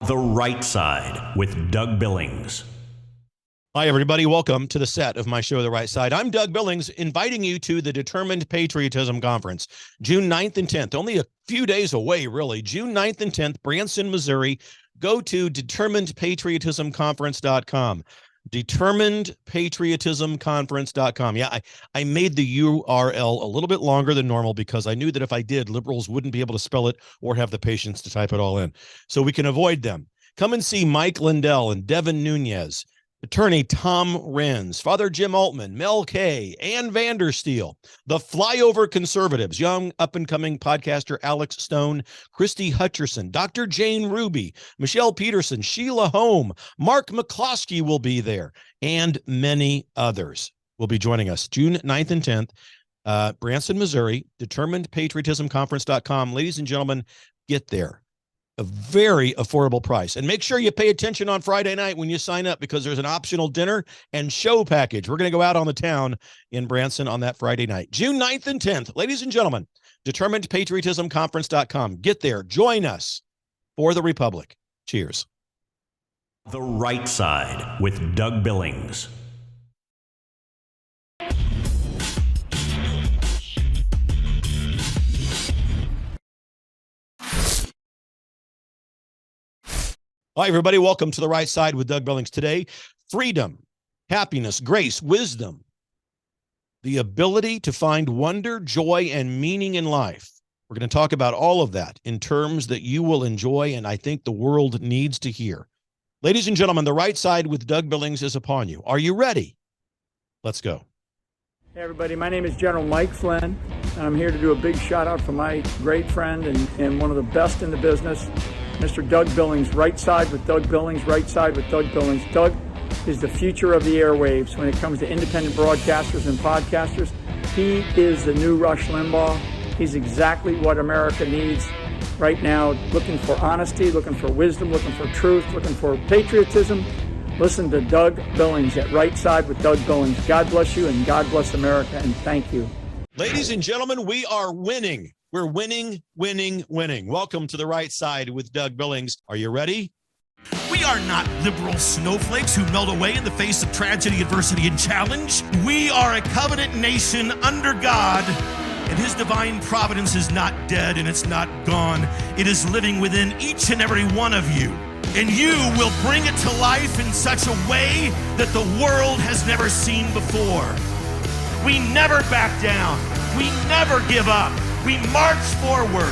The Right Side with Doug Billings. Hi, everybody. Welcome to the set of my show, The Right Side. I'm Doug Billings, inviting you to the Determined Patriotism Conference, June 9th and 10th. Only a few days away, really. June 9th and 10th, Branson, Missouri. Go to determinedpatriotismconference.com. determinedpatriotismconference.com. Yeah, I made the URL a little bit longer than normal because I knew that if I did, liberals wouldn't be able to spell it or have the patience to type it all in. So we can avoid them. Come and see Mike Lindell and Devin Nunes, attorney Tom Renz, Father Jim Altman, Mel Kay, Ann Vandersteel, the Flyover conservatives, young up-and-coming podcaster Alex Stone, Christy Hutcherson, Dr. Jane Ruby, Michelle Peterson, Sheila Holm, Mark McCloskey will be there, and many others will be joining us June 9th and 10th, Branson, Missouri, determinedpatriotismconference.com. Ladies and gentlemen, get there. A very affordable price. And make sure you pay attention on Friday night when you sign up, because there's an optional dinner and show package. We're going to go out on the town in Branson on that Friday night. June 9th and 10th. Ladies and gentlemen, determinedpatriotismconference.com. Get there. Join us for the Republic. Cheers. The Right Side with Doug Billings. Hi, everybody. Welcome to The Right Side with Doug Billings. Today, freedom, happiness, grace, wisdom, the ability to find wonder, joy, and meaning in life. We're going to talk about all of that in terms that you will enjoy and I think the world needs to hear. Ladies and gentlemen, The Right Side with Doug Billings is upon you. Are you ready? Let's go. Hey, everybody. My name is General Mike Flynn, and I'm here to do a big shout out for my great friend and one of the best in the business, Mr. Doug Billings. Right Side with Doug Billings, Right Side with Doug Billings. Doug is the future of the airwaves when it comes to independent broadcasters and podcasters. He is the new Rush Limbaugh. He's exactly what America needs right now, looking for honesty, looking for wisdom, looking for truth, looking for patriotism. Listen to Doug Billings at Right Side with Doug Billings. God bless you and God bless America, and thank you. Ladies and gentlemen, we are winning. We're winning, winning, winning. Welcome to The Right Side with Doug Billings. Are you ready? We are not liberal snowflakes who melt away in the face of tragedy, adversity, and challenge. We are a covenant nation under God, and His divine providence is not dead and it's not gone. It is living within each and every one of you. And you will bring it to life in such a way that the world has never seen before. We never back down. We never give up. We march forward.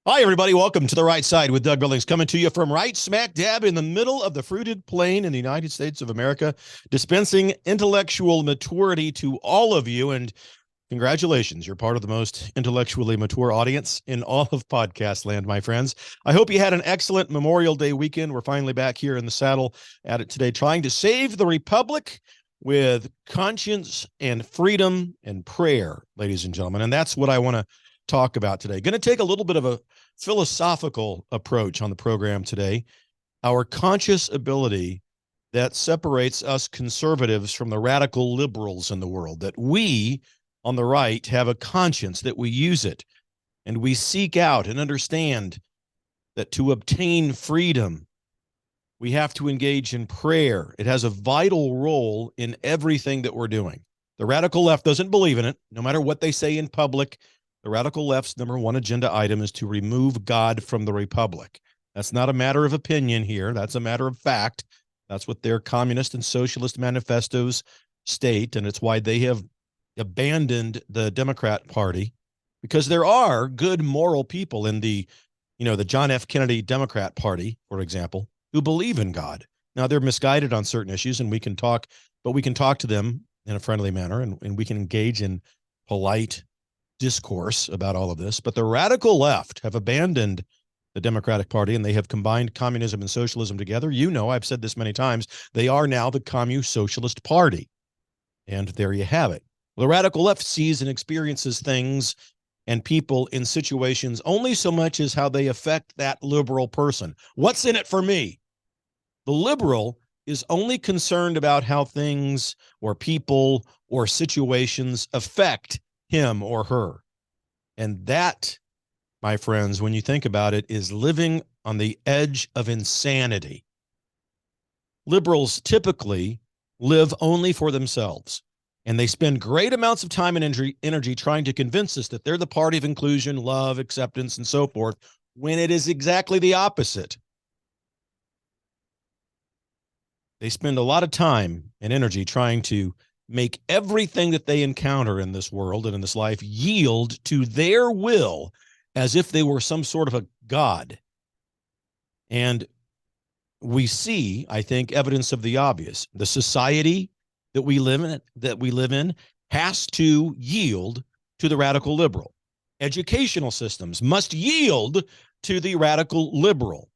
Hi, everybody. Welcome to The Right Side with Doug Billings, coming to you from right smack dab in the middle of the fruited plain in the United States of America, dispensing intellectual maturity to all of you. And congratulations, you're part of the most intellectually mature audience in all of podcast land, my friends. I hope you had an excellent Memorial Day weekend. We're finally back here in the saddle at it today, trying to save the Republic with conscience and freedom and prayer, ladies and gentlemen. And that's what I want to talk about today. Going to take a little bit of a philosophical approach on the program today. Our conscious ability that separates us conservatives from the radical liberals in the world, that we on the right have a conscience, that we use it, and we seek out and understand that to obtain freedom, we have to engage in prayer. It has a vital role in everything that we're doing. The radical left doesn't believe in it, no matter what they say in public. The radical left's number one agenda item is to remove God from the Republic. That's not a matter of opinion here. That's a matter of fact. That's what their communist and socialist manifestos state, and it's why they have abandoned the Democrat Party, because there are good moral people in the John F. Kennedy Democrat Party, for example, who believe in God. Now, they're misguided on certain issues, and we can talk to them in a friendly manner, and we can engage in polite discourse about all of this. But the radical left have abandoned the Democratic Party, and they have combined communism and socialism together. I've said this many times, they are now the Communist-Socialist Party. And there you have it. Well, the radical left sees and experiences things and people in situations only so much as how they affect that liberal person. What's in it for me? The liberal is only concerned about how things or people or situations affect him or her. And that, my friends, when you think about it, is living on the edge of insanity. Liberals typically live only for themselves, and they spend great amounts of time and energy trying to convince us that they're the party of inclusion, love, acceptance, and so forth, when it is exactly the opposite. They spend a lot of time and energy trying to make everything that they encounter in this world and in this life yield to their will as if they were some sort of a god. And we see, I think, evidence of the obvious. The society that we live in has to yield to the radical liberal. Educational systems must yield to the radical liberal.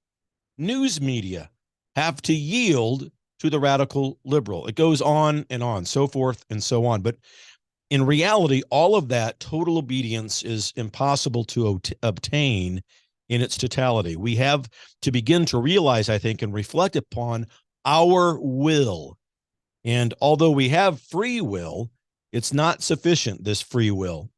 News media have to yield to the radical liberal. It goes on, so forth and so on. But in reality, all of that total obedience is impossible to obtain in its totality. We have to begin to realize, I think, and reflect upon our will. And although we have free will, it's not sufficient, this free will.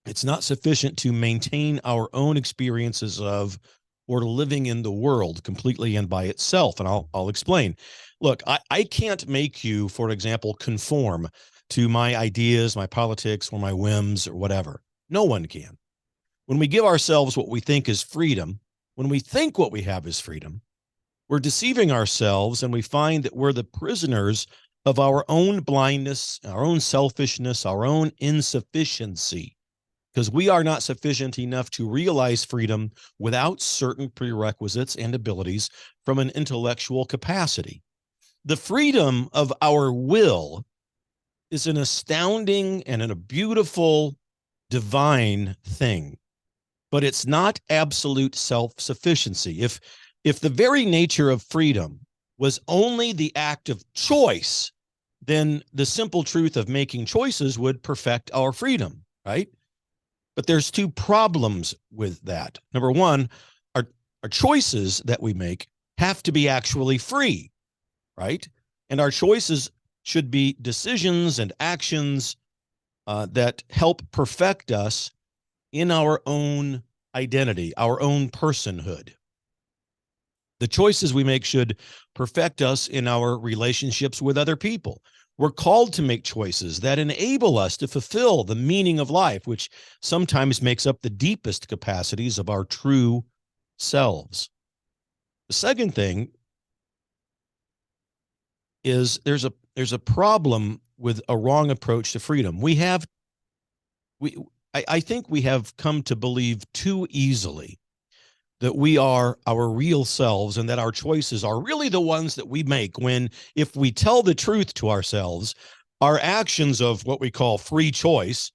It's not sufficient to maintain our own experiences of or living in the world completely and by itself. And I'll explain. Look, I can't make you, for example, conform to my ideas, my politics, or my whims, or whatever. No one can. When we give ourselves what we think is freedom, when we think what we have is freedom, we're deceiving ourselves, and we find that we're the prisoners of our own blindness, our own selfishness, our own insufficiency, because we are not sufficient enough to realize freedom without certain prerequisites and abilities from an intellectual capacity. The freedom of our will is an astounding and a beautiful, divine thing, but it's not absolute self-sufficiency. If the very nature of freedom was only the act of choice, then the simple truth of making choices would perfect our freedom, right? But there's two problems with that. Number one, our choices that we make have to be actually free, right? And our choices should be decisions and actions that help perfect us in our own identity, our own personhood. The choices we make should perfect us in our relationships with other people. We're called to make choices that enable us to fulfill the meaning of life, which sometimes makes up the deepest capacities of our true selves. The second thing is there's a problem with a wrong approach to freedom. I think we have come to believe too easily that we are our real selves and that our choices are really the ones that we make, when, if we tell the truth to ourselves, our actions of what we call free choice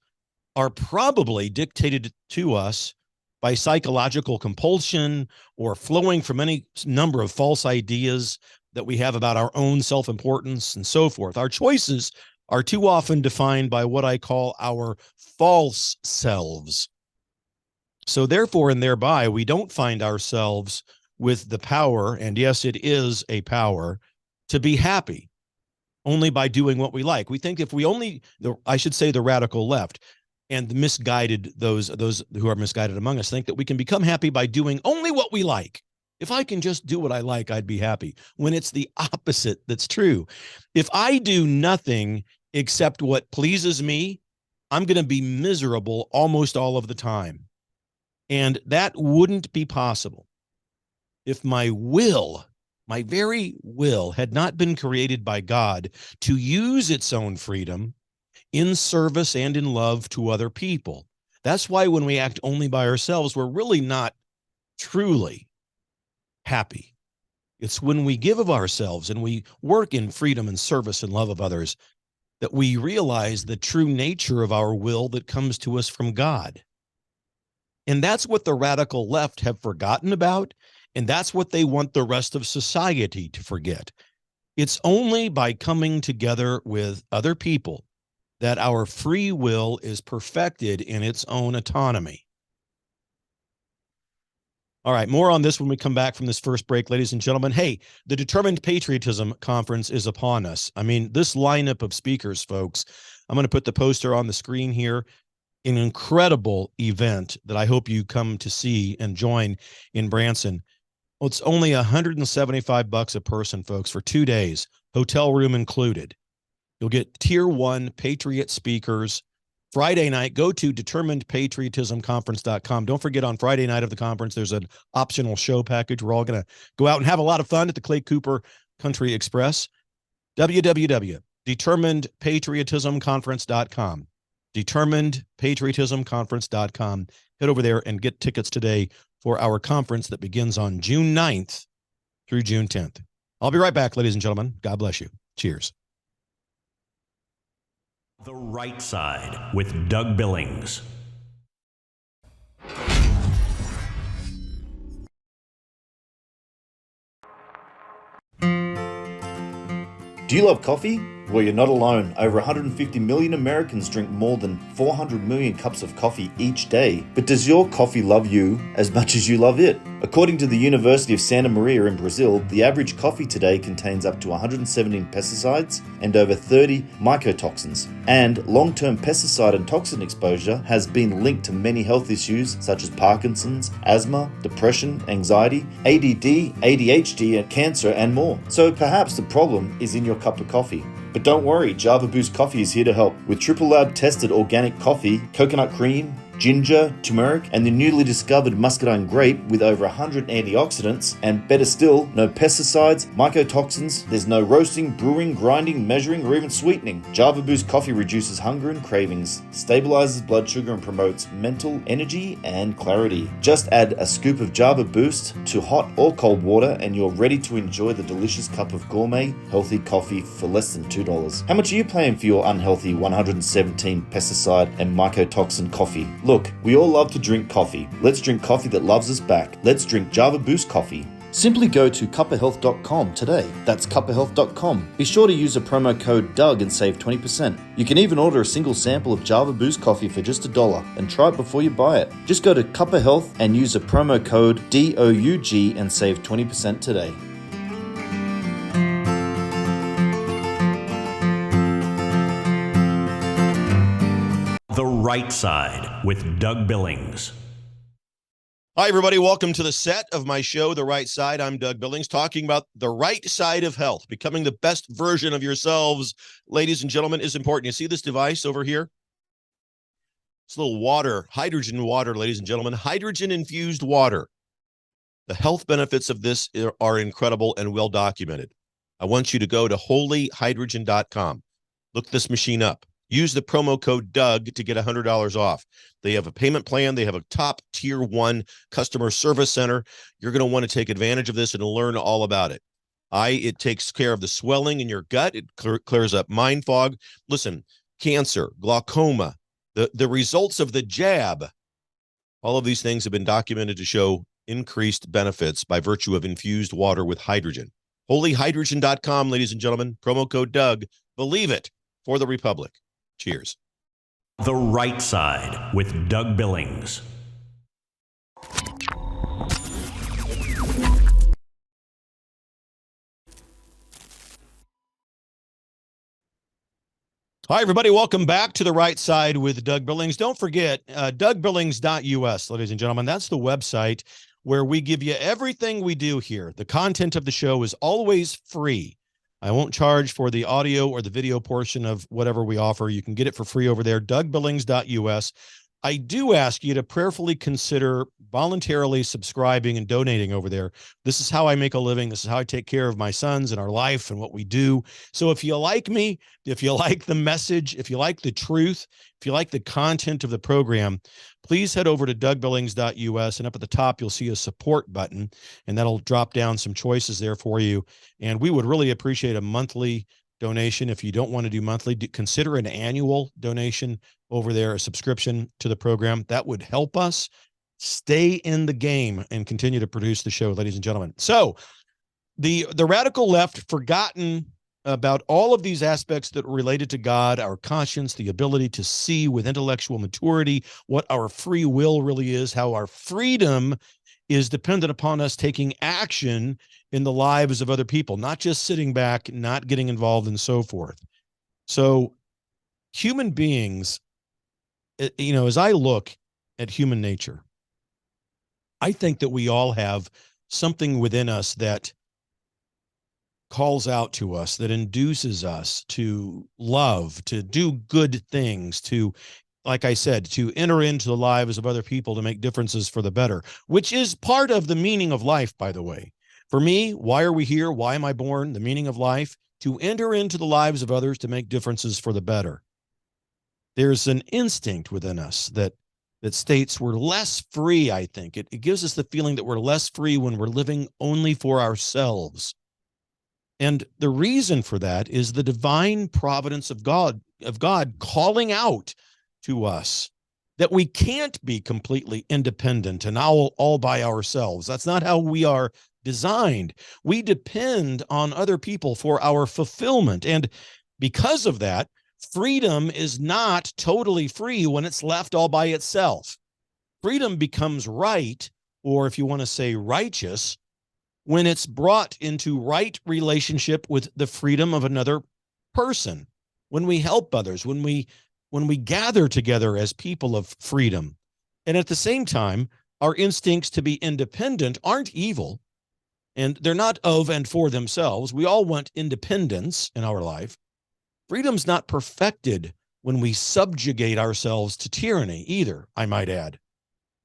are probably dictated to us by psychological compulsion or flowing from any number of false ideas that we have about our own self-importance and so forth. Our choices are too often defined by what I call our false selves. So therefore and thereby, we don't find ourselves with the power, and yes, it is a power, to be happy only by doing what we like. We think if we only, I should say the radical left and the misguided, those who are misguided among us, think that we can become happy by doing only what we like. If I can just do what I like, I'd be happy, when it's the opposite that's true. If I do nothing except what pleases me, I'm going to be miserable almost all of the time. And that wouldn't be possible if my will, my very will, had not been created by God to use its own freedom in service and in love to other people. That's why when we act only by ourselves, we're really not truly happy. It's when we give of ourselves and we work in freedom and service and love of others that we realize the true nature of our will that comes to us from God. And that's what the radical left have forgotten about, and that's what they want the rest of society to forget. It's only by coming together with other people that our free will is perfected in its own autonomy. All right, more on this when we come back from this first break, ladies and gentlemen. Hey, the Determined Patriotism Conference is upon us. I mean, this lineup of speakers, folks, I'm going to put the poster on the screen here. An incredible event that I hope you come to see and join in Branson. Well, it's only $175 a person, folks, for 2 days, hotel room included. You'll get tier 1 Patriot speakers. Friday night, go to determinedpatriotismconference.com. Don't forget, on Friday night of the conference, there's an optional show package. We're all going to go out and have a lot of fun at the Clay Cooper Country Express. www.determinedpatriotismconference.com. determinedpatriotismconference.com. Head over there and get tickets today for our conference that begins on June 9th through June 10th. I'll be right back, ladies and gentlemen. God bless you. Cheers. The Right Side with Doug Billings. Do you love coffee? Well, you're not alone. Over 150 million Americans drink more than 400 million cups of coffee each day. But does your coffee love you as much as you love it? According to the University of Santa Maria in Brazil, the average coffee today contains up to 117 pesticides and over 30 mycotoxins. And long-term pesticide and toxin exposure has been linked to many health issues such as Parkinson's, asthma, depression, anxiety, ADD, ADHD, and cancer, and more. So perhaps the problem is in your cup of coffee. But don't worry, Java Boost Coffee is here to help. With triple lab tested organic coffee, coconut cream, ginger, turmeric, and the newly discovered muscadine grape with over 100 antioxidants, and better still, no pesticides, mycotoxins, there's no roasting, brewing, grinding, measuring, or even sweetening. Java Boost Coffee reduces hunger and cravings, stabilizes blood sugar, and promotes mental energy and clarity. Just add a scoop of Java Boost to hot or cold water and you're ready to enjoy the delicious cup of gourmet, healthy coffee for less than $2. How much are you paying for your unhealthy 117 pesticide and mycotoxin coffee? Look, we all love to drink coffee. Let's drink coffee that loves us back. Let's drink Java Boost Coffee. Simply go to cuppahealth.com today. That's cuppahealth.com. Be sure to use a promo code DOUG and save 20%. You can even order a single sample of Java Boost Coffee for just $1 and try it before you buy it. Just go to Cuppa Health and use a promo code DOUG and save 20% today. The Right Side with Doug Billings. Hi, everybody. Welcome to the set of my show, The Right Side. I'm Doug Billings, talking about the right side of health. Becoming the best version of yourselves, ladies and gentlemen, is important. You see this device over here? It's a little water, hydrogen water, ladies and gentlemen, hydrogen-infused water. The health benefits of this are incredible and well documented. I want you to go to holyhydrogen.com. Look this machine up. Use the promo code DOUG to get $100 off. They have a payment plan. They have a top tier 1 customer service center. You're going to want to take advantage of this and learn all about it. It takes care of the swelling in your gut. It clears up mind fog. Listen, cancer, glaucoma, the results of the jab, all of these things have been documented to show increased benefits by virtue of infused water with hydrogen. Holyhydrogen.com, ladies and gentlemen, promo code DOUG. Believe it for the Republic. Cheers. The Right Side with Doug Billings. Hi, everybody. Welcome back to The Right Side with Doug Billings. Don't forget, DougBillings.us, ladies and gentlemen. That's the website where we give you everything we do here. The content of the show is always free. I won't charge for the audio or the video portion of whatever we offer. You can get it for free over there, DougBillings.us. I do ask you to prayerfully consider voluntarily subscribing and donating over there. This is how I make a living. This is how I take care of my sons and our life and what we do. So if you like me, if you like the message, if you like the truth, if you like the content of the program, please head over to DougBillings.us, and up at the top, you'll see a support button, and that'll drop down some choices there for you. And we would really appreciate a monthly donation. If you don't want to do monthly, consider an annual donation over there, a subscription to the program. That would help us stay in the game and continue to produce the show, ladies and gentlemen. So the radical left forgotten about all of these aspects that are related to God, our conscience, the ability to see with intellectual maturity what our free will really is, how our freedom is dependent upon us taking action in the lives of other people, not just sitting back, not getting involved, and so forth. So human beings, as I look at human nature, I think that we all have something within us that calls out to us, that induces us to love, to do good things, to, like I said, to enter into the lives of other people to make differences for the better, which is part of the meaning of life, by the way. For me, why are we here? Why am I born? The meaning of life, to enter into the lives of others to make differences for the better. There's an instinct within us that states we're less free, I think. It gives us the feeling that we're less free when we're living only for ourselves. And the reason for that is the divine providence of God calling out to us that we can't be completely independent and all by ourselves. That's not how we are designed. We depend on other people for our fulfillment. And because of that, freedom is not totally free when it's left all by itself. Freedom becomes right, or if you want to say righteous, when it's brought into right relationship with the freedom of another person, when we help others, when we gather together as people of freedom. And at the same time, our instincts to be independent aren't evil, and they're not of and for themselves. We all want independence in our life. Freedom's not perfected when we subjugate ourselves to tyranny either, I might add.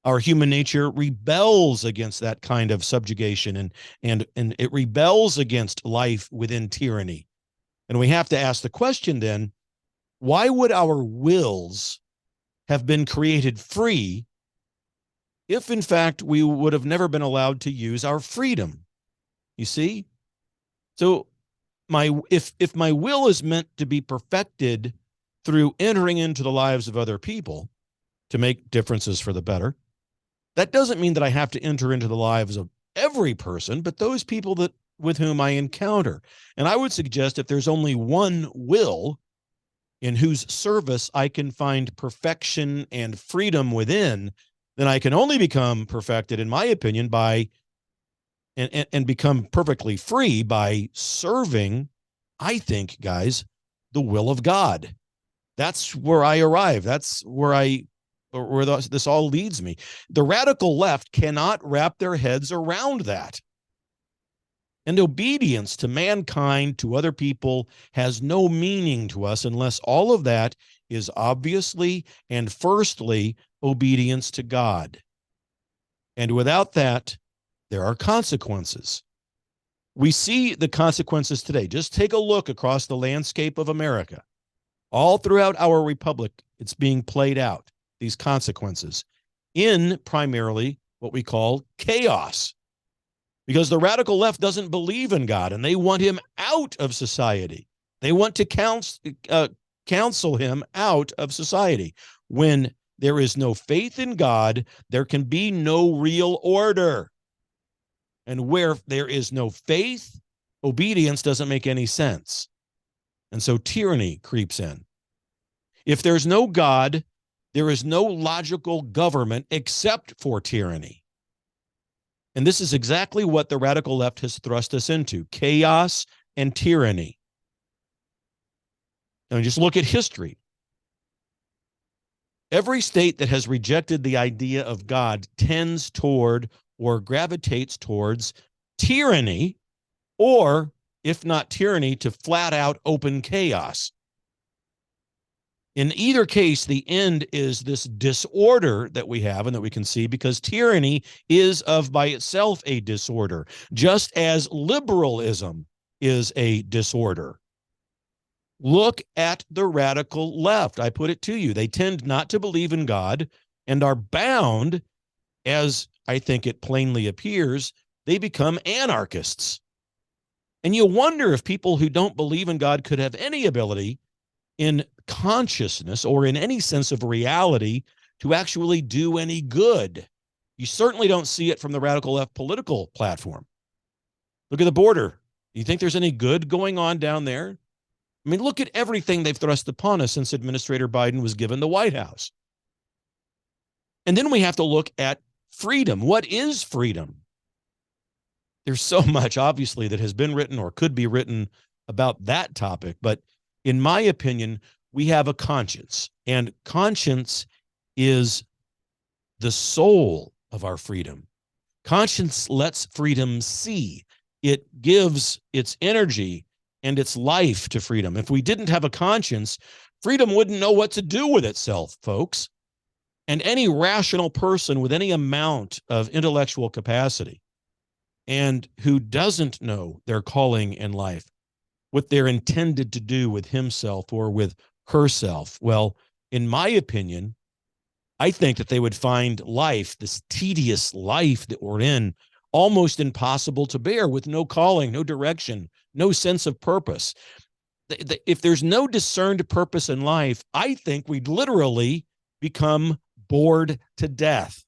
Our human nature rebels against that kind of subjugation, and it rebels against life within tyranny. And we have to ask the question then, why would our wills have been created free if, in fact, we would have never been allowed to use our freedom? You see? So if my will is meant to be perfected through entering into the lives of other people to make differences for the better, that doesn't mean that I have to enter into the lives of every person, but those people with whom I encounter. And I would suggest if there's only one will in whose service I can find perfection and freedom within, then I can only become perfected, in my opinion, by and become perfectly free by serving, I think, guys, the will of God. That's where I arrive. That's where this all leads me. The radical left cannot wrap their heads around that. And obedience to mankind, to other people, has no meaning to us unless all of that is obviously and firstly obedience to God. And without that, there are consequences. We see the consequences today. Just take a look across the landscape of America. All throughout our republic, it's being played out, these consequences, in primarily what we call chaos. Because the radical left doesn't believe in God, and they want him out of society. They want to counsel him out of society. When there is no faith in God, there can be no real order. And where there is no faith, obedience doesn't make any sense. And so tyranny creeps in. If there's no God, there is no logical government except for tyranny. And this is exactly what the radical left has thrust us into: chaos and tyranny. And just look at history. Every state that has rejected the idea of God tends toward or gravitates towards tyranny, or, if not tyranny, to flat out open chaos. In either case, the end is this disorder that we have and that we can see, because tyranny is of by itself a disorder, just as liberalism is a disorder. Look at the radical left. I put it to you. They tend not to believe in God and are bound, as I think it plainly appears, they become anarchists. And you wonder if people who don't believe in God could have any ability in consciousness or in any sense of reality to actually do any good. You certainly don't see it from the radical left political platform. Look at the border. Do you think there's any good going on down there? I mean, look at everything they've thrust upon us since Administrator Biden was given the White House. And then we have to look at freedom. What is freedom? There's so much, obviously, that has been written or could be written about that topic. But in my opinion, we have a conscience, and conscience is the soul of our freedom. Conscience lets freedom see. It gives its energy and its life to freedom. If we didn't have a conscience, freedom wouldn't know what to do with itself, folks. And any rational person with any amount of intellectual capacity and who doesn't know their calling in life, what they're intended to do with himself or with herself, well, in my opinion, I think that they would find life, this tedious life that we're in, almost impossible to bear with no calling, no direction, no sense of purpose. If there's no discerned purpose in life, I think we'd literally become bored to death.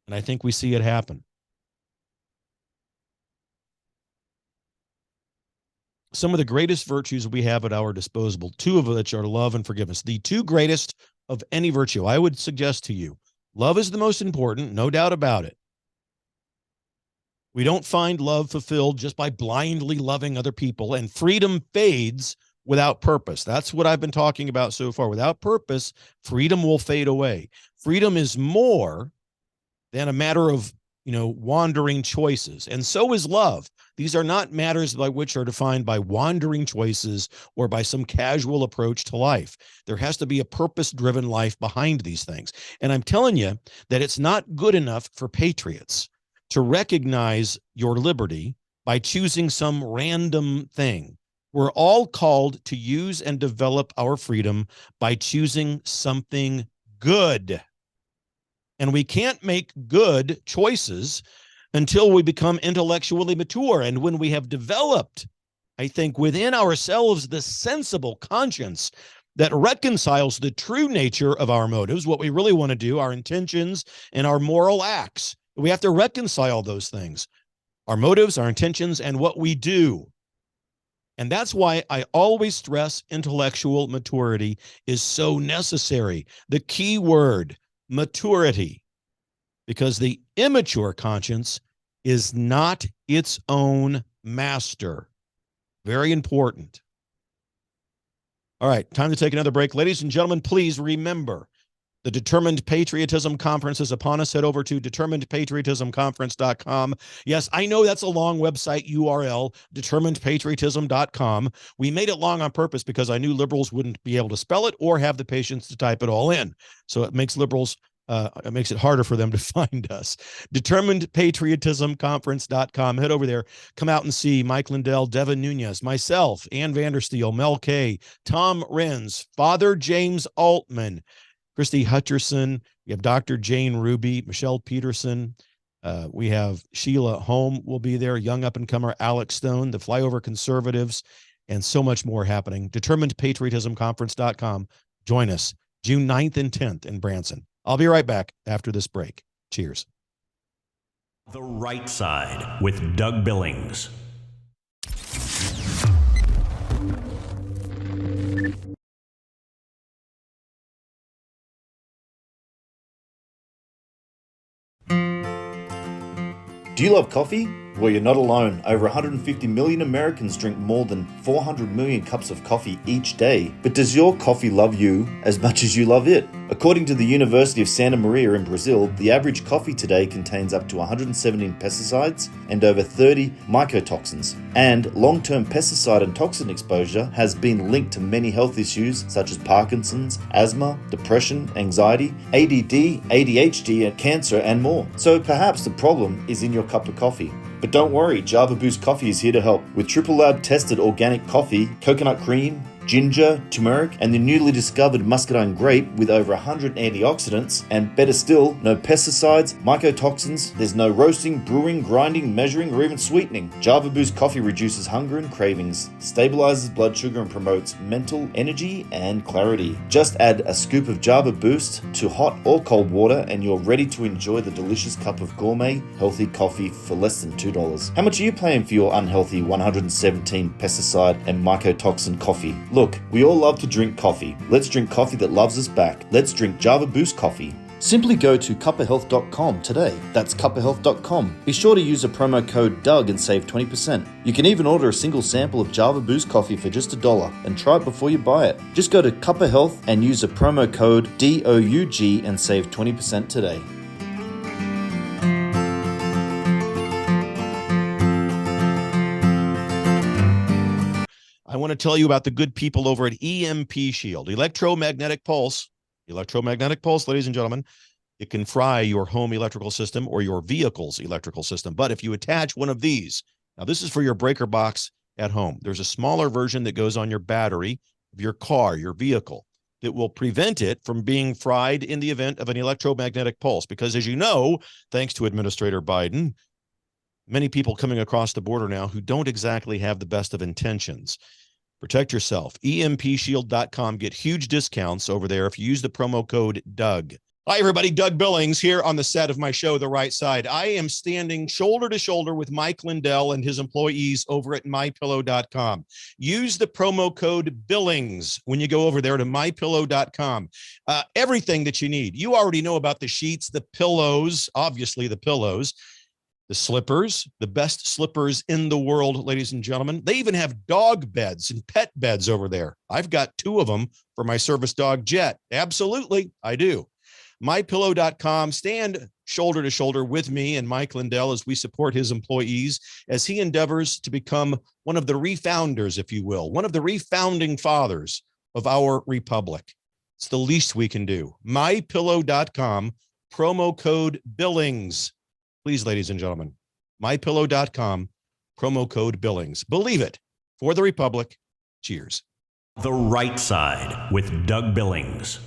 And I think we see it happen. Some of the greatest virtues we have at our disposal, two of which are love and forgiveness. The two greatest of any virtue, I would suggest to you. Love is the most important, no doubt about it. We don't find love fulfilled just by blindly loving other people, and freedom fades without purpose. That's what I've been talking about so far. Without purpose, freedom will fade away. Freedom is more than a matter of, wandering choices. And so is love. These are not matters by which are defined by wandering choices or by some casual approach to life. There has to be a purpose-driven life behind these things. And I'm telling you that it's not good enough for patriots to recognize your liberty by choosing some random thing. We're all called to use and develop our freedom by choosing something good. And we can't make good choices until we become intellectually mature. And when we have developed, I think, within ourselves, the sensible conscience that reconciles the true nature of our motives, what we really want to do, our intentions and our moral acts. We have to reconcile those things, our motives, our intentions, and what we do. And that's why I always stress intellectual maturity is so necessary. The key word, maturity, because the immature conscience is not its own master. Very important. All right, time to take another break. Ladies and gentlemen, please remember, the Determined Patriotism Conference is upon us. Head over to determinedpatriotismconference.com. Yes, I know that's a long website URL, determinedpatriotism.com. We made it long on purpose because I knew liberals wouldn't be able to spell it or have the patience to type it all in. So it makes it makes it harder for them to find us. Determinedpatriotismconference.com. Head over there. Come out and see Mike Lindell, Devin Nunes, myself, Ann Vandersteel, Mel Kay, Tom Renz, Father James Altman, Christy Hutcherson. We have Dr. Jane Ruby, Michelle Peterson. We have Sheila Holm will be there, young up-and-comer Alex Stone, the Flyover Conservatives, and so much more happening. DeterminedPatriotismConference.com. Join us June 9th and 10th in Branson. I'll be right back after this break. Cheers. The Right Side with Doug Billings. Do you love coffee? Well, you're not alone. Over 150 million Americans drink more than 400 million cups of coffee each day. But does your coffee love you as much as you love it? According to the University of Santa Maria in Brazil, the average coffee today contains up to 117 pesticides and over 30 mycotoxins. And long-term pesticide and toxin exposure has been linked to many health issues such as Parkinson's, asthma, depression, anxiety, ADD, ADHD, and cancer, and more. So perhaps the problem is in your cup of coffee. But don't worry, Java Boost Coffee is here to help. With Triple Lab tested organic coffee, coconut cream, ginger, turmeric, and the newly discovered muscadine grape with over 100 antioxidants, and better still, no pesticides, mycotoxins, there's no roasting, brewing, grinding, measuring, or even sweetening. Java Boost Coffee reduces hunger and cravings, stabilizes blood sugar, and promotes mental energy and clarity. Just add a scoop of Java Boost to hot or cold water and you're ready to enjoy the delicious cup of gourmet, healthy coffee for less than $2. How much are you paying for your unhealthy 117 pesticide and mycotoxin coffee? Look, we all love to drink coffee. Let's drink coffee that loves us back. Let's drink Java Boost Coffee. Simply go to cuppahealth.com today. That's cuppahealth.com. Be sure to use a promo code DOUG and save 20%. You can even order a single sample of Java Boost coffee for just $1 and try it before you buy it. Just go to Cuppa Health and use a promo code DOUG and save 20% today. I want to tell you about the good people over at EMP Shield, electromagnetic pulse, ladies and gentlemen. It can fry your home electrical system or your vehicle's electrical system. But if you attach one of these, now this is for your breaker box at home. There's a smaller version that goes on your battery of your car, your vehicle, that will prevent it from being fried in the event of an electromagnetic pulse. Because as you know, thanks to Administrator Biden, many people coming across the border now who don't exactly have the best of intentions. Protect yourself. EMPshield.com. Get huge discounts over there if you use the promo code DOUG. Hi, everybody. Doug Billings here on the set of my show, The Right Side. I am standing shoulder to shoulder with Mike Lindell and his employees over at mypillow.com. Use the promo code Billings when you go over there to mypillow.com. Everything that you need. You already know about the sheets, the pillows, obviously the pillows, the slippers, the best slippers in the world, ladies and gentlemen. They even have dog beds and pet beds over there. I've got 2 of them for my service dog, Jet. Absolutely, I do. MyPillow.com. Stand shoulder to shoulder with me and Mike Lindell as we support his employees as he endeavors to become one of the refounders, if you will, one of the refounding fathers of our republic. It's the least we can do. MyPillow.com, promo code Billings. Please, ladies and gentlemen, mypillow.com, promo code Billings. Believe it, for the Republic. Cheers. The Right Side with Doug Billings.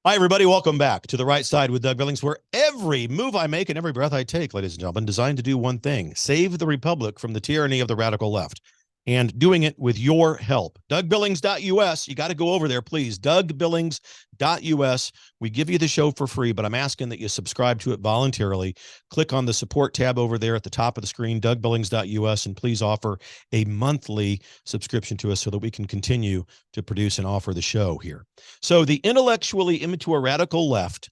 Hi, everybody. Welcome back to The Right Side with Doug Billings, where every move I make and every breath I take, ladies and gentlemen, designed to do one thing: save the Republic from the tyranny of the radical left. And doing it with your help. DougBillings.us. You got to go over there, please. DougBillings.us. We give you the show for free, but I'm asking that you subscribe to it voluntarily. Click on the support tab over there at the top of the screen, DougBillings.us, and please offer a monthly subscription to us so that we can continue to produce and offer the show here. So the intellectually immature radical left,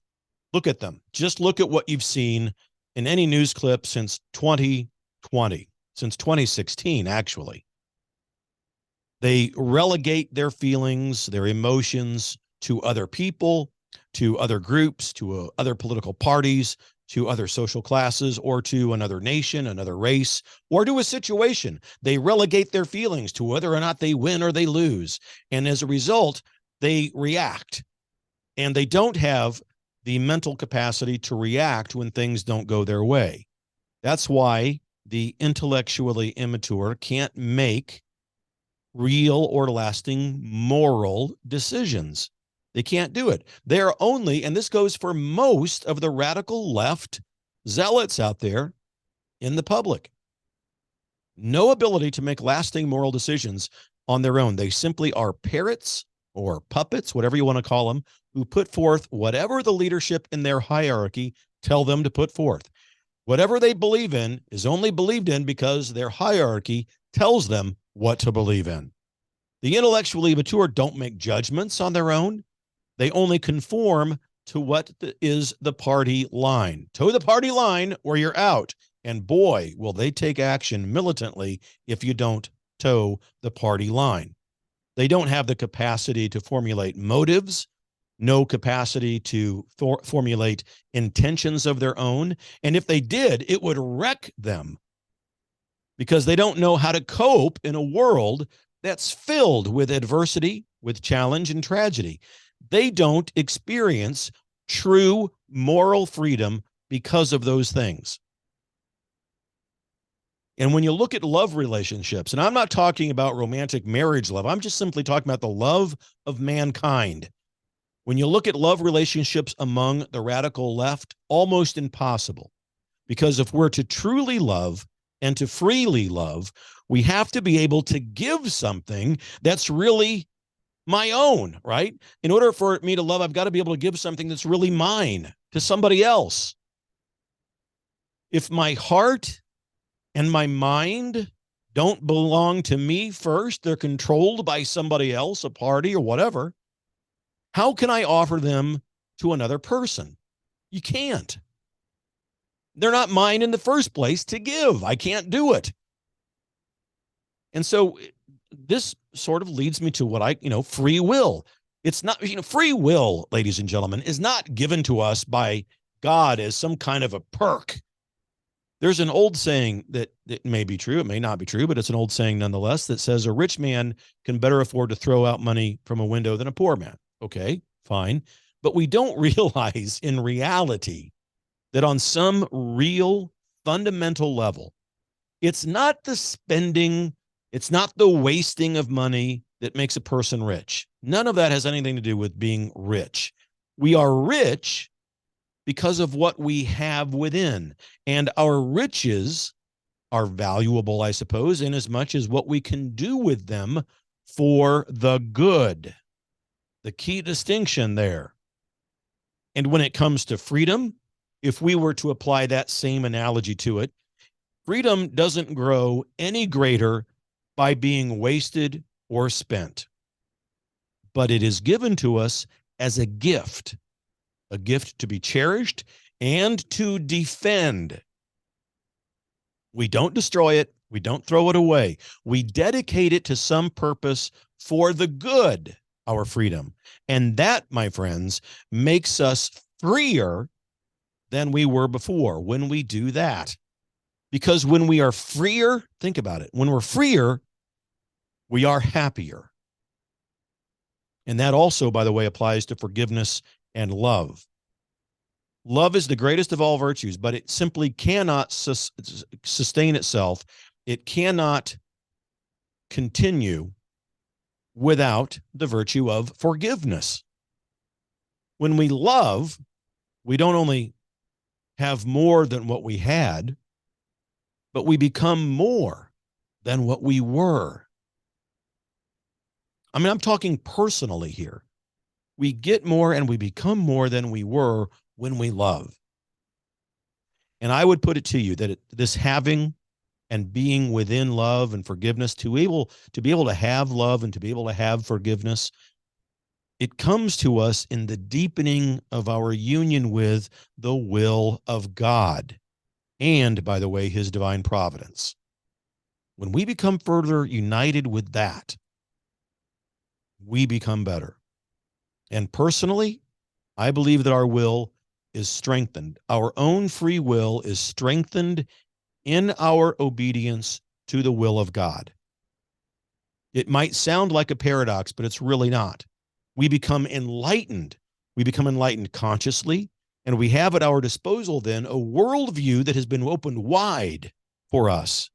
look at them. Just look at what you've seen in any news clip since 2020, since 2016, actually. They relegate their feelings, their emotions to other people, to other groups, to other political parties, to other social classes, or to another nation, another race, or to a situation. They relegate their feelings to whether or not they win or they lose. And as a result, they react. And they don't have the mental capacity to react when things don't go their way. That's why the intellectually immature can't make real or lasting moral decisions. They can't do it. They're only, and this goes for most of the radical left zealots out there in the public, no ability to make lasting moral decisions on their own. They simply are parrots or puppets, whatever you want to call them, who put forth whatever the leadership in their hierarchy tell them to put forth. Whatever they believe in is only believed in because their hierarchy tells them what to believe in. The intellectually mature don't make judgments on their own. They only conform to what is the party line. Toe the party line or you're out. And boy, will they take action militantly if you don't toe the party line. They don't have the capacity to formulate motives, no capacity to formulate intentions of their own. And if they did, it would wreck them, because they don't know how to cope in a world that's filled with adversity, with challenge and tragedy. They don't experience true moral freedom because of those things. And when you look at love relationships, and I'm not talking about romantic marriage love, I'm just simply talking about the love of mankind. When you look at love relationships among the radical left, almost impossible. Because if we're to truly love and to freely love, we have to be able to give something that's really my own, right? In order for me to love, I've got to be able to give something that's really mine to somebody else. If my heart and my mind don't belong to me first, they're controlled by somebody else, a party or whatever, how can I offer them to another person? You can't. They're not mine in the first place to give. I can't do it. And so this sort of leads me to what free will. It's not, free will, ladies and gentlemen, is not given to us by God as some kind of a perk. There's an old saying that may be true, it may not be true, but it's an old saying nonetheless that says a rich man can better afford to throw out money from a window than a poor man. Okay, fine. But we don't realize in reality that on some real fundamental level, it's not the spending, it's not the wasting of money that makes a person rich. None of that has anything to do with being rich. We are rich because of what we have within. And our riches are valuable, I suppose, in as much as what we can do with them for the good. The key distinction there. And when it comes to freedom, if we were to apply that same analogy to it, freedom doesn't grow any greater by being wasted or spent, but it is given to us as a gift to be cherished and to defend. We don't destroy it. We don't throw it away. We dedicate it to some purpose for the good, our freedom. And that, my friends, makes us freer than we were before when we do that. Because when we are freer, think about it, when we're freer, we are happier. And that also, by the way, applies to forgiveness and love. Love is the greatest of all virtues, but it simply cannot sustain itself. It cannot continue without the virtue of forgiveness. When we love, we don't only have more than what we had, but we become more than what we were. I mean, I'm talking personally here. We get more and we become more than we were when we love. And I would put it to you that this having and being within love and forgiveness, to be able to have love and to be able to have forgiveness, it comes to us in the deepening of our union with the will of God and, by the way, his divine providence. When we become further united with that, we become better. And personally, I believe that our will is strengthened. Our own free will is strengthened in our obedience to the will of God. It might sound like a paradox, but it's really not. We become enlightened. We become enlightened consciously, and we have at our disposal then a worldview that has been opened wide for us,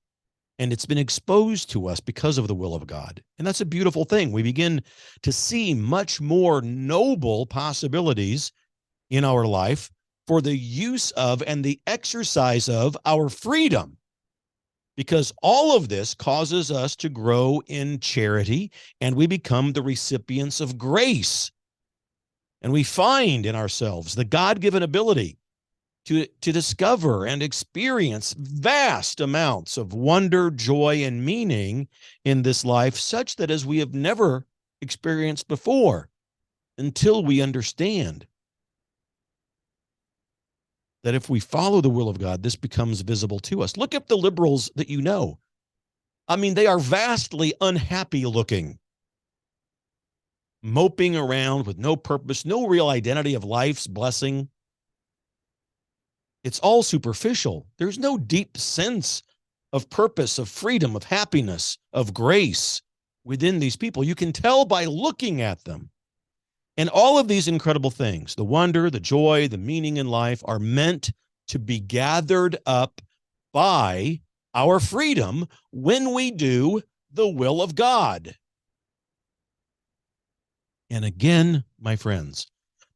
and it's been exposed to us because of the will of God. And that's a beautiful thing. We begin to see much more noble possibilities in our life for the use of and the exercise of our freedom, because all of this causes us to grow in charity, and we become the recipients of grace. And we find in ourselves the God-given ability to discover and experience vast amounts of wonder, joy, and meaning in this life, such that as we have never experienced before, until we understand that if we follow the will of God, this becomes visible to us. Look at the liberals that you know. I mean, they are vastly unhappy looking, moping around with no purpose, no real identity of life's blessing. It's all superficial. There's no deep sense of purpose, of freedom, of happiness, of grace within these people. You can tell by looking at them. And all of these incredible things, the wonder, the joy, the meaning in life, are meant to be gathered up by our freedom when we do the will of God. And again, my friends,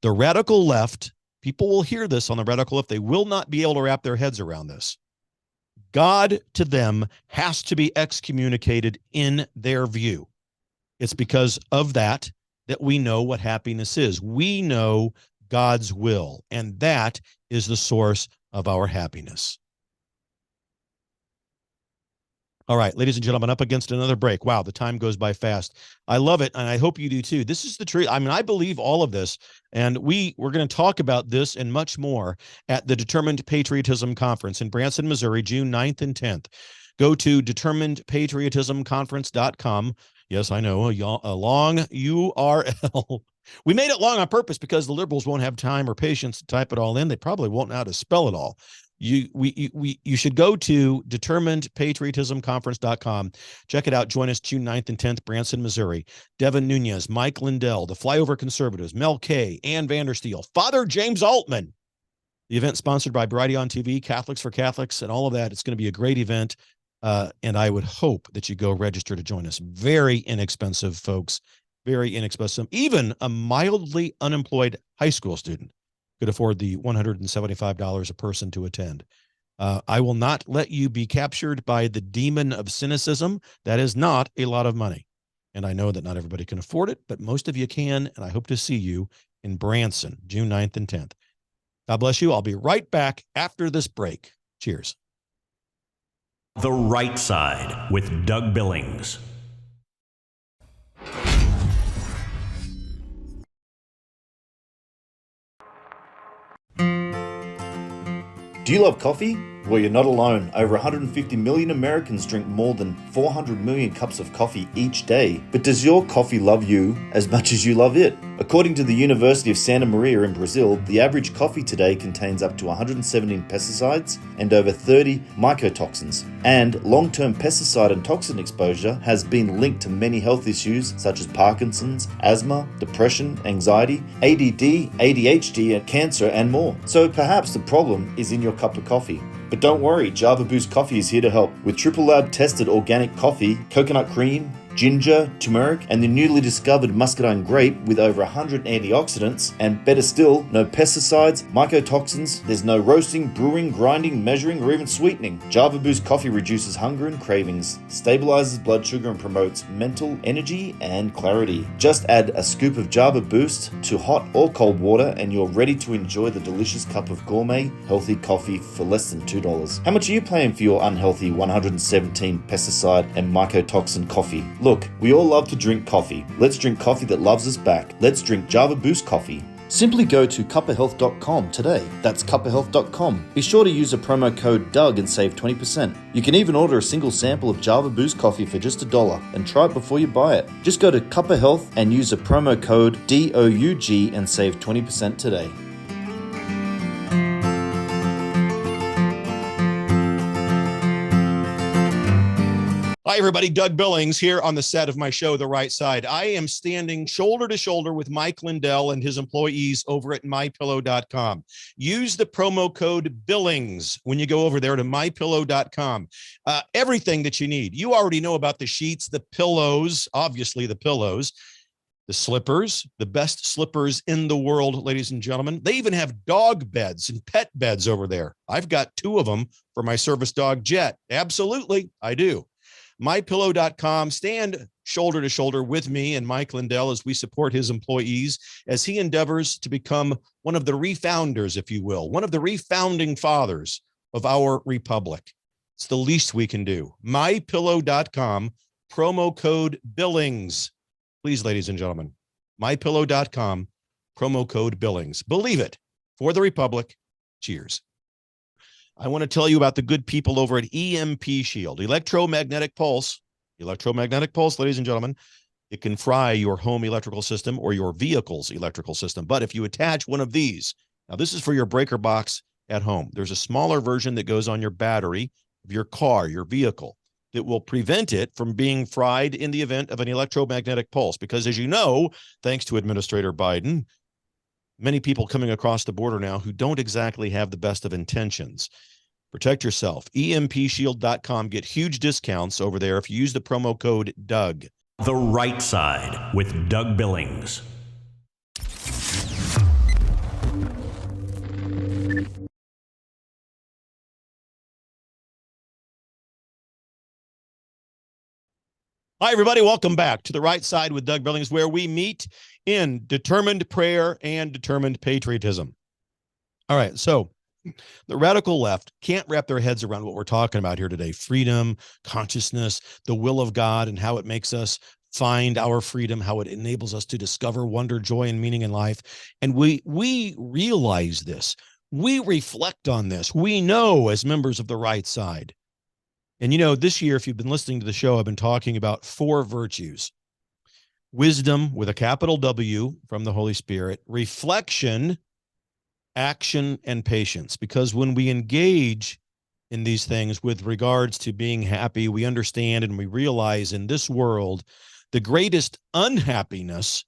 the radical left, people will hear this on the radical left, they will not be able to wrap their heads around this. God to them has to be excommunicated in their view. It's because of that we know what happiness is. We know God's will, and that is the source of our happiness. All right, ladies and gentlemen, up against another break. Wow, the time goes by fast. I love it, and I hope you do too. This is the truth. I mean, I believe all of this, and we're going to talk about this and much more at the Determined Patriotism Conference in Branson, Missouri, June 9th and 10th. Go to determinedpatriotismconference.com. Yes, I know, a long URL. We made it long on purpose because the liberals won't have time or patience to type it all in. They probably won't know how to spell it all. You should go to determinedpatriotismconference.com. Check it out. Join us June 9th and 10th, Branson, Missouri. Devin, Nunes, Mike Lindell, the Flyover Conservatives, Mel Kay, Ann Vandersteel, Father James Altman. The event sponsored by Brighteon TV, Catholics for Catholics, and all of that. It's going to be a great event, and I would hope that you go register to join us. Very inexpensive, folks. Very inexpensive. Even a mildly unemployed high school student could afford the $175 a person to attend. I will not let you be captured by the demon of cynicism. That is not a lot of money. And I know that not everybody can afford it, but most of you can. And I hope to see you in Branson, June 9th and 10th. God bless you. I'll be right back after this break. Cheers. The Right Side with Doug Billings. Do you love coffee? Well, you're not alone. Over 150 million Americans drink more than 400 million cups of coffee each day. But does your coffee love you as much as you love it? According to the University of Santa Maria in Brazil, the average coffee today contains up to 117 pesticides and over 30 mycotoxins. And long-term pesticide and toxin exposure has been linked to many health issues such as Parkinson's, asthma, depression, anxiety, ADD, ADHD, and cancer, and more. So perhaps the problem is in your cup of coffee. But don't worry, Java Boost Coffee is here to help. With triple lab tested organic coffee, coconut cream, ginger, turmeric, and the newly discovered muscadine grape with over 100 antioxidants, and better still, no pesticides, mycotoxins, there's no roasting, brewing, grinding, measuring, or even sweetening. Java Boost Coffee reduces hunger and cravings, stabilizes blood sugar, and promotes mental energy and clarity. Just add a scoop of Java Boost to hot or cold water and you're ready to enjoy the delicious cup of gourmet, healthy coffee for less than $2. How much are you paying for your unhealthy 117 pesticide and mycotoxin coffee? Look, we all love to drink coffee. Let's drink coffee that loves us back. Let's drink Java Boost Coffee. Simply go to cuppahealth.com today. That's cuppahealth.com. Be sure to use a promo code DOUG and save 20%. You can even order a single sample of Java Boost Coffee for just $1 and try it before you buy it. Just go to Cuppa Health and use a promo code DOUG and save 20% today. Hi, everybody. Doug Billings here on the set of my show, The Right Side. I am standing shoulder to shoulder with Mike Lindell and his employees over at mypillow.com. Use the promo code Billings when you go over there to mypillow.com. Everything that you need. You already know about the sheets, the pillows, obviously the pillows, the slippers, the best slippers in the world, ladies and gentlemen. They even have dog beds and pet beds over there. I've got 2 of them for my service dog, Jet. Absolutely, I do. MyPillow.com. Stand shoulder to shoulder with me and Mike Lindell as we support his employees as he endeavors to become one of the refounders, if you will, one of the refounding fathers of our republic. It's the least we can do. MyPillow.com, promo code Billings. Please, ladies and gentlemen, MyPillow.com, promo code Billings. Believe it, for the republic. Cheers. I want to tell you about the good people over at EMP Shield, electromagnetic pulse, ladies and gentlemen. It can fry your home electrical system or your vehicle's electrical system. But if you attach one of these, now this is for your breaker box at home. There's a smaller version that goes on your battery of your car, your vehicle, that will prevent it from being fried in the event of an electromagnetic pulse. Because as you know, thanks to Administrator Biden, many people coming across the border now who don't exactly have the best of intentions. Protect yourself. EMPshield.com. Get huge discounts over there if you use the promo code Doug. The Right Side with Doug Billings. Hi, everybody. Welcome back to The Right Side with Doug Billings, where we meet in determined prayer and determined patriotism. All right. So The radical left can't wrap their heads around what we're talking about here today: freedom, consciousness, the will of God, and how it makes us find our freedom, how it enables us to discover wonder, joy, and meaning in life. And we realize this. We reflect on this. We know as members of the right side. And this year, if you've been listening to the show, I've been talking about 4 virtues: wisdom with a capital W from the Holy Spirit, reflection, action, and patience. Because when we engage in these things with regards to being happy, we understand and we realize in this world, the greatest unhappiness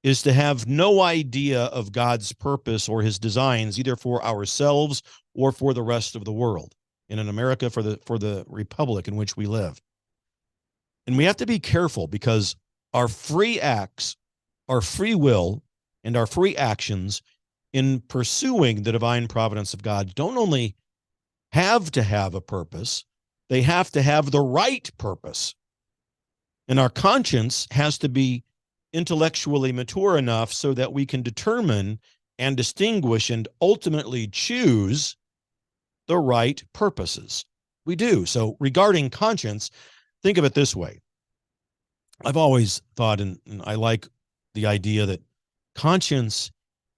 is to have no idea of God's purpose or his designs, either for ourselves or for the rest of the world, and in America for the republic in which we live. And we have to be careful, because our free acts, our free will, and our free actions in pursuing the divine providence of God don't only have to have a purpose, they have to have the right purpose. And our conscience has to be intellectually mature enough so that we can determine and distinguish and ultimately choose the right purposes. We do. So regarding conscience, think of it this way. I've always thought, and I like the idea that conscience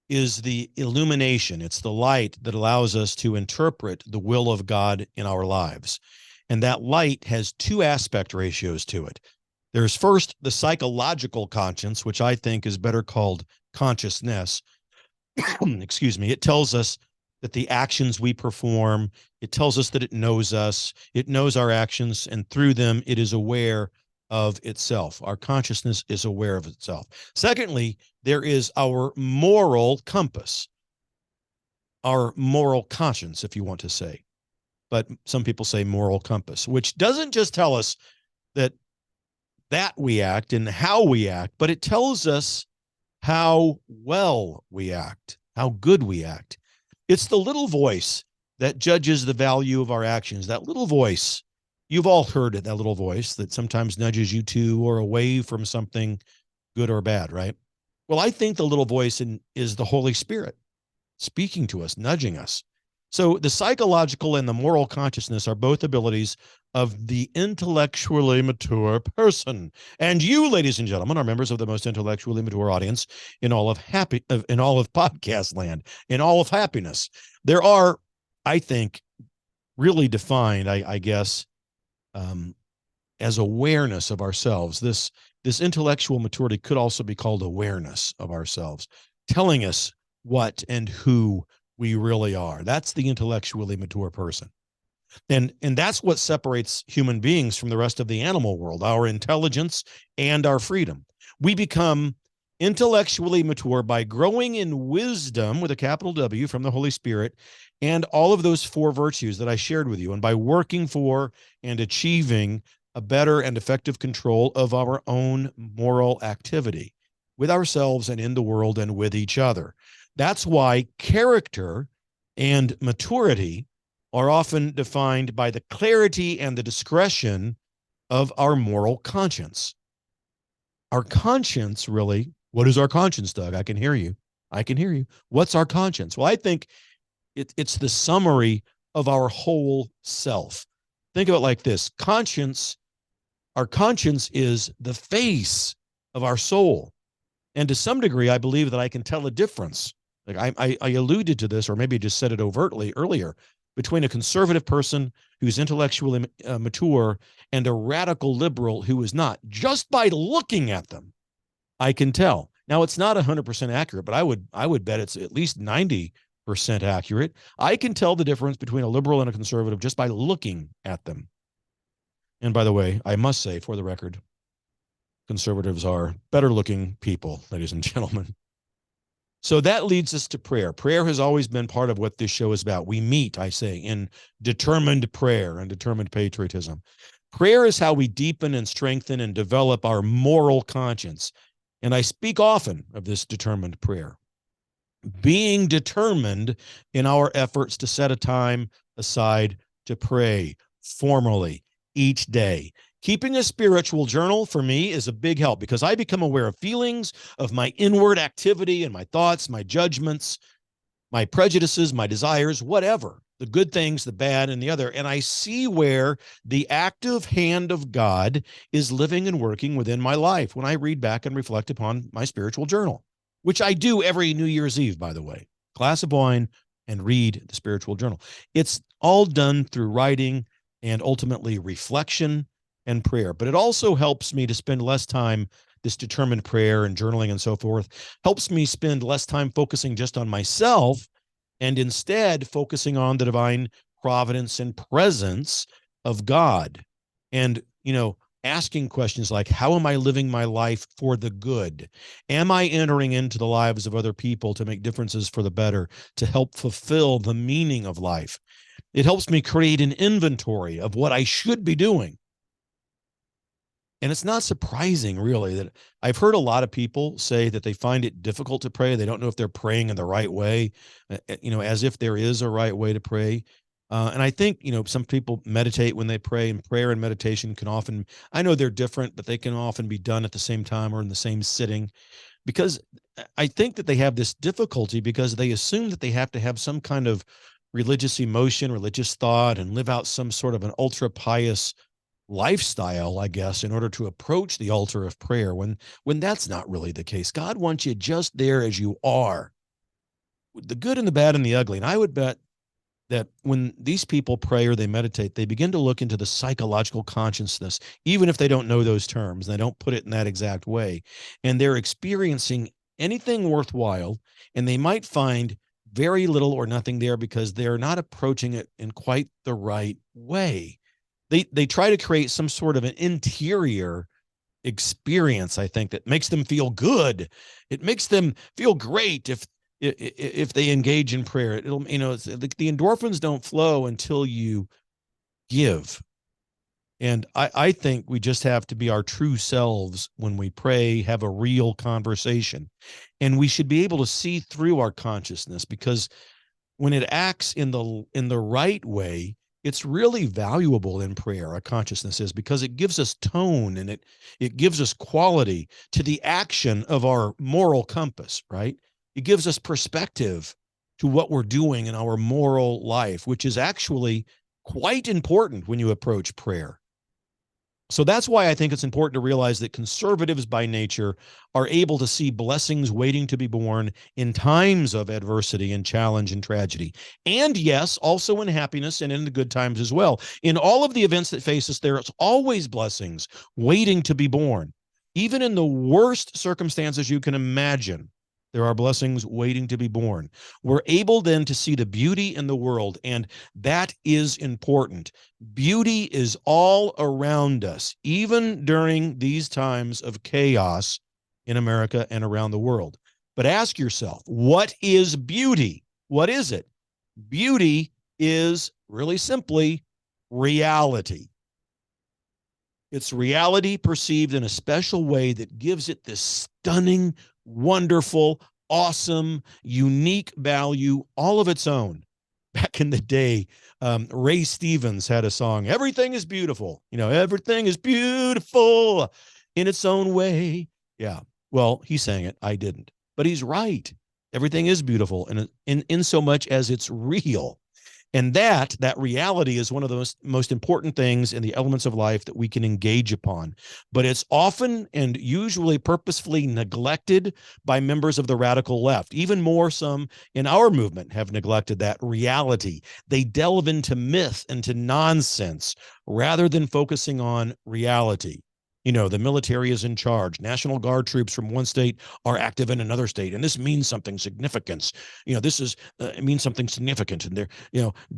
is the illumination. It's the light that allows us to interpret the will of God in our lives. And that light has 2 aspect ratios to it. There's first the psychological conscience, which I think is better called consciousness. Excuse me. It tells us that the actions we perform, it tells us that it knows us, it knows our actions, and through them it is aware of itself. Our consciousness is aware of itself. Secondly, there is our moral compass, our moral conscience, if you want to say. But some people say moral compass, which doesn't just tell us that we act and how we act, but it tells us how well we act, how good we act. It's the little voice that judges the value of our actions. That little voice, you've all heard it, that little voice that sometimes nudges you to or away from something good or bad, right? Well, I think the little voice is the Holy Spirit speaking to us, nudging us. So the psychological and the moral consciousness are both abilities of the intellectually mature person. And you, ladies and gentlemen, are members of the most intellectually mature audience in all of podcast land, in all of happiness. There are, I think, really defined, I guess, as awareness of ourselves. This intellectual maturity could also be called awareness of ourselves, telling us what and who we really are. That's the intellectually mature person. And that's what separates human beings from the rest of the animal world, our intelligence and our freedom. We become intellectually mature by growing in wisdom with a capital W from the Holy Spirit and all of those 4 virtues that I shared with you, and by working for and achieving a better and effective control of our own moral activity with ourselves and in the world and with each other. That's why character and maturity are often defined by the clarity and the discretion of our moral conscience. Our conscience, really, what is our conscience, Doug? I can hear you. What's our conscience? Well, I think it's the summary of our whole self. Think of it like this. Our conscience is the face of our soul. And to some degree, I believe that I can tell a difference. Like I alluded to this, or maybe just said it overtly earlier, between a conservative person who's intellectually mature and a radical liberal who is not. Just by looking at them, I can tell. Now, it's not 100% accurate, but I would bet it's at least 90% accurate. I can tell the difference between a liberal and a conservative just by looking at them. And by the way, I must say, for the record, conservatives are better looking people, ladies and gentlemen. So that leads us to prayer. Prayer has always been part of what this show is about. We meet, I say, in determined prayer and determined patriotism. Prayer is how we deepen and strengthen and develop our moral conscience. And I speak often of this determined prayer. Being determined in our efforts to set a time aside to pray formally each day. Keeping a spiritual journal for me is a big help because I become aware of feelings, of my inward activity and my thoughts, my judgments, my prejudices, my desires, whatever, the good things, the bad, and the other. And I see where the active hand of God is living and working within my life when I read back and reflect upon my spiritual journal, which I do every New Year's Eve, by the way. Glass of wine and read the spiritual journal. It's all done through writing and ultimately reflection and prayer. But it also helps me to spend less time, this determined prayer and journaling and so forth, helps me spend less time focusing just on myself and instead focusing on the divine providence and presence of God. And, asking questions like, how am I living my life for the good? Am I entering into the lives of other people to make differences for the better, to help fulfill the meaning of life? It helps me create an inventory of what I should be doing. And it's not surprising, really, that I've heard a lot of people say that they find it difficult to pray. They don't know if they're praying in the right way, as if there is a right way to pray. And I think, some people meditate when they pray, and prayer and meditation can often, I know they're different, but they can often be done at the same time or in the same sitting, because I think that they have this difficulty because they assume that they have to have some kind of religious emotion, religious thought, and live out some sort of an ultra pious lifestyle, I guess, in order to approach the altar of prayer, when that's not really the case. God wants you just there as you are, the good and the bad and the ugly. And I would bet that when these people pray or they meditate, they begin to look into the psychological consciousness, even if they don't know those terms, and they don't put it in that exact way, and they're experiencing anything worthwhile, and they might find very little or nothing there because they're not approaching it in quite the right way. They try to create some sort of an interior experience, I think, that makes them feel good. It makes them feel great if they engage in prayer. It'll, the endorphins don't flow until you give. And I think we just have to be our true selves when we pray, have a real conversation. And we should be able to see through our consciousness, because when it acts in the right way, it's really valuable in prayer, our consciousness is, because it gives us tone and it gives us quality to the action of our moral compass, right? It gives us perspective to what we're doing in our moral life, which is actually quite important when you approach prayer. So that's why I think it's important to realize that conservatives by nature are able to see blessings waiting to be born in times of adversity and challenge and tragedy. And yes, also in happiness and in the good times as well. In all of the events that face us, there's always blessings waiting to be born. Even in the worst circumstances you can imagine, there are blessings waiting to be born. We're able then to see the beauty in the world, and that is important. Beauty is all around us, even during these times of chaos in America and around the world. But ask yourself, what is beauty? What is it? Beauty is, really simply, reality. It's reality perceived in a special way that gives it this stunning, wonderful, awesome, unique value, all of its own. Back in the day, Ray Stevens had a song, "Everything is beautiful." Everything is beautiful in its own way. Yeah, well, he sang it. I didn't. But he's right. Everything is beautiful in so much as it's real. And that reality is one of the most important things in the elements of life that we can engage upon. But it's often and usually purposefully neglected by members of the radical left. Even more, some in our movement have neglected that reality. They delve into myth and to nonsense rather than focusing on reality. The military is in charge. National Guard troops from one state are active in another state, and this means something significant. It means something significant, and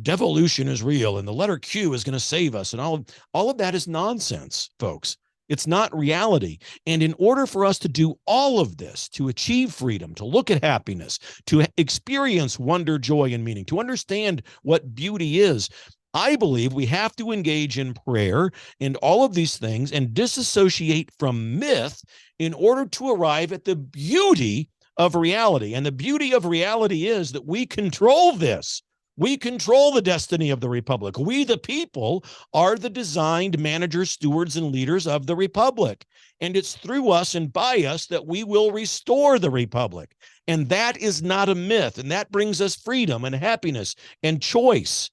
devolution is real, and the letter Q is going to save us, and all of that is nonsense, folks. It's not reality. And in order for us to do all of this, to achieve freedom, to look at happiness, to experience wonder, joy, and meaning, to understand what beauty is, I believe we have to engage in prayer and all of these things and disassociate from myth in order to arrive at the beauty of reality. And the beauty of reality is that we control this. We control the destiny of the republic. We, the people, are the designed managers, stewards, and leaders of the republic. And it's through us and by us that we will restore the republic. And that is not a myth. And that brings us freedom and happiness and choice.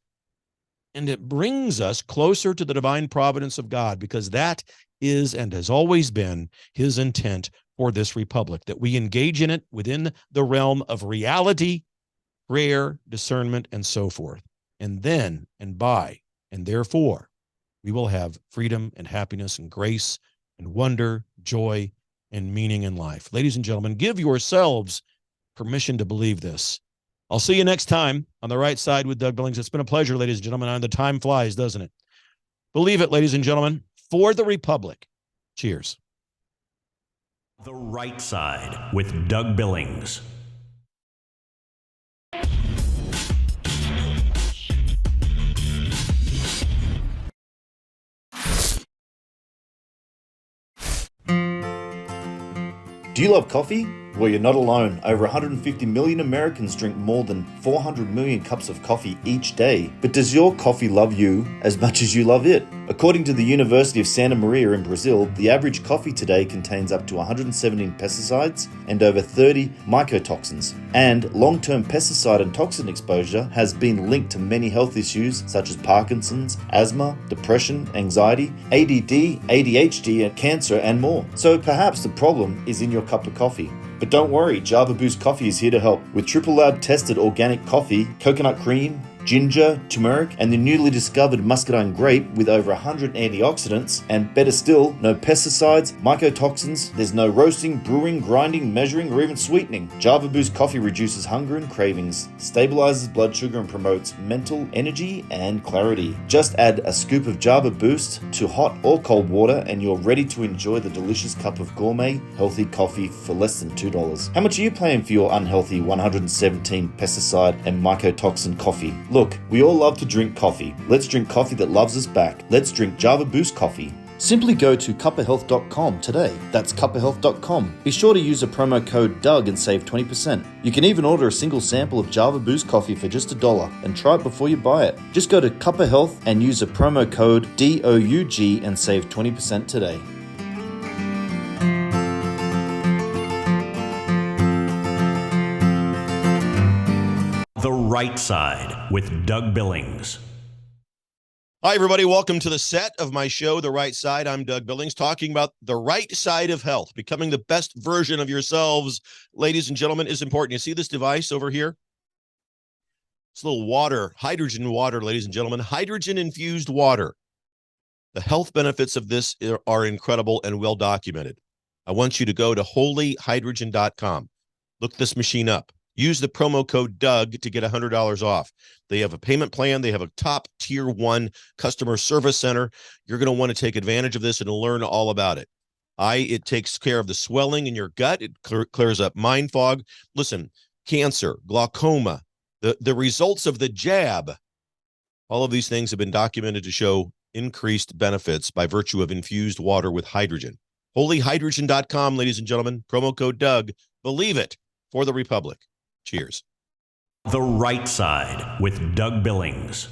And it brings us closer to the divine providence of God, because that is and has always been his intent for this republic, that we engage in it within the realm of reality, prayer, discernment, and so forth. And then, and by, and therefore, we will have freedom and happiness and grace and wonder, joy, and meaning in life. Ladies and gentlemen, give yourselves permission to believe this. I'll see you next time on The Right Side with Doug Billings. It's been a pleasure, ladies and gentlemen. The time flies, doesn't it? Believe it, ladies and gentlemen, for the republic. Cheers. The Right Side with Doug Billings. Do you love coffee? Well, you're not alone. Over 150 million Americans drink more than 400 million cups of coffee each day. But does your coffee love you as much as you love it? According to the University of Santa Maria in Brazil, the average coffee today contains up to 117 pesticides and over 30 mycotoxins. And long-term pesticide and toxin exposure has been linked to many health issues such as Parkinson's, asthma, depression, anxiety, ADD, ADHD, and cancer, and more. So perhaps the problem is in your cup of coffee. But don't worry, Java Boost Coffee is here to help. With triple lab tested organic coffee, coconut cream, ginger, turmeric, and the newly discovered muscadine grape with over 100 antioxidants, and better still, no pesticides, mycotoxins, there's no roasting, brewing, grinding, measuring, or even sweetening. Java Boost Coffee reduces hunger and cravings, stabilizes blood sugar, and promotes mental energy and clarity. Just add a scoop of Java Boost to hot or cold water and you're ready to enjoy the delicious cup of gourmet, healthy coffee for less than $2. How much are you paying for your unhealthy 117 pesticide and mycotoxin coffee? Look, we all love to drink coffee. Let's drink coffee that loves us back. Let's drink Java Boost Coffee. Simply go to cuppahealth.com today. That's cuppahealth.com. Be sure to use a promo code DOUG and save 20%. You can even order a single sample of Java Boost Coffee for just $1 and try it before you buy it. Just go to Cuppa Health and use a promo code DOUG and save 20% today. The Right Side with Doug Billings. Hi, everybody. Welcome to the set of my show, The Right Side. I'm Doug Billings, talking about the right side of health. Becoming the best version of yourselves, ladies and gentlemen, is important. You see this device over here? It's a little water, hydrogen water, ladies and gentlemen, hydrogen-infused water. The health benefits of this are incredible and well documented. I want you to go to holyhydrogen.com. Look this machine up. Use the promo code DOUG to get $100 off. They have a payment plan. They have a top tier 1 customer service center. You're going to want to take advantage of this and learn all about it. It takes care of the swelling in your gut. It clears up mind fog. Listen, cancer, glaucoma, the results of the jab, all of these things have been documented to show increased benefits by virtue of infused water with hydrogen. Holyhydrogen.com, ladies and gentlemen, promo code DOUG. Believe it for the Republic. Cheers. The Right Side with Doug Billings.